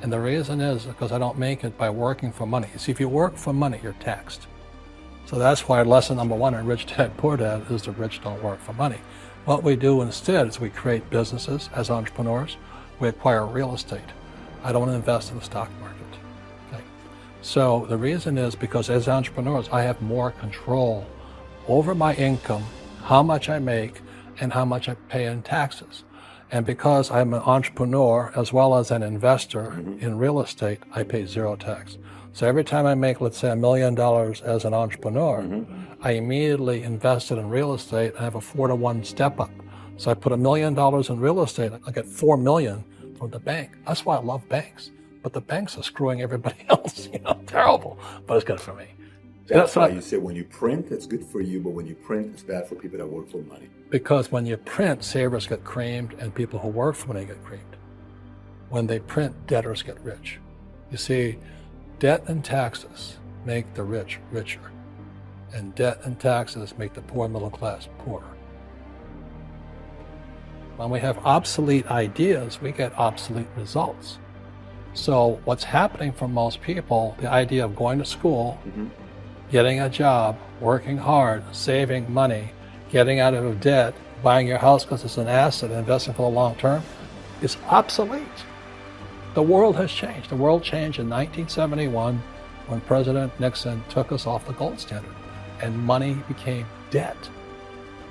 And the reason is because I don't make it by working for money. See, if you work for money, you're taxed. So that's why lesson number one in Rich Dad, Poor Dad is the rich don't work for money. What we do instead is we create businesses as entrepreneurs. We acquire real estate. I don't invest in the stock market. Okay? So the reason is because as entrepreneurs, I have more control over my income, how much I make, and how much I pay in taxes. And because I'm an entrepreneur as well as an investor in real estate, I pay zero tax. So every time I make, let's say, $1 million as an entrepreneur, I immediately invested in real estate. I have a 4-to-1 step up. So I put $1 million in real estate, I get $4 million from the bank. That's why I love banks. But the banks are screwing everybody else, terrible, but it's good for me. That's why you said when you print, it's good for you, but when you print, it's bad for people that work for money. Because when you print, savers get creamed and people who work for money get creamed. When they print, debtors get rich. You see, debt and taxes make the rich richer, and debt and taxes make the poor middle class poorer. When we have obsolete ideas, we get obsolete results. So what's happening for most people, the idea of going to school, getting a job, working hard, saving money, getting out of debt, buying your house because it's an asset, investing for the long term, is obsolete. The world has changed. The world changed in 1971 when President Nixon took us off the gold standard and money became debt.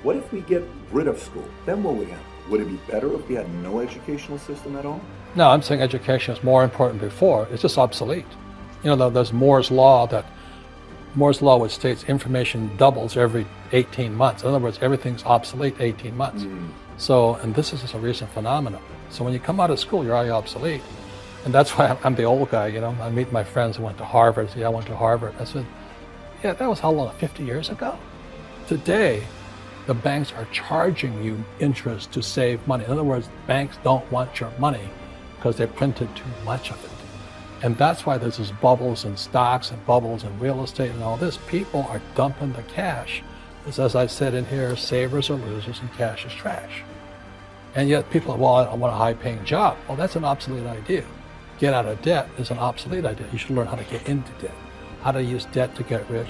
What if we get rid of school? Then what would happen? Would it be better if we had no educational system at all? No, I'm saying education is more important before. It's just obsolete. There's Moore's Law which states information doubles every 18 months. In other words, everything's obsolete 18 months. So, and this is just a recent phenomenon. So when you come out of school, you're already obsolete. And that's why I'm the old guy, I meet my friends who went to Harvard. I went to Harvard. I said, yeah, that was how long, 50 years ago? Today, the banks are charging you interest to save money. In other words, banks don't want your money because they printed too much of it. And that's why there's these bubbles in stocks and bubbles in real estate and all this. People are dumping the cash. Because as I said in here, savers are losers and cash is trash. And yet people are, well, I want a high-paying job. Well, that's an obsolete idea. Get out of debt is an obsolete idea. You should learn how to get into debt, how to use debt to get rich,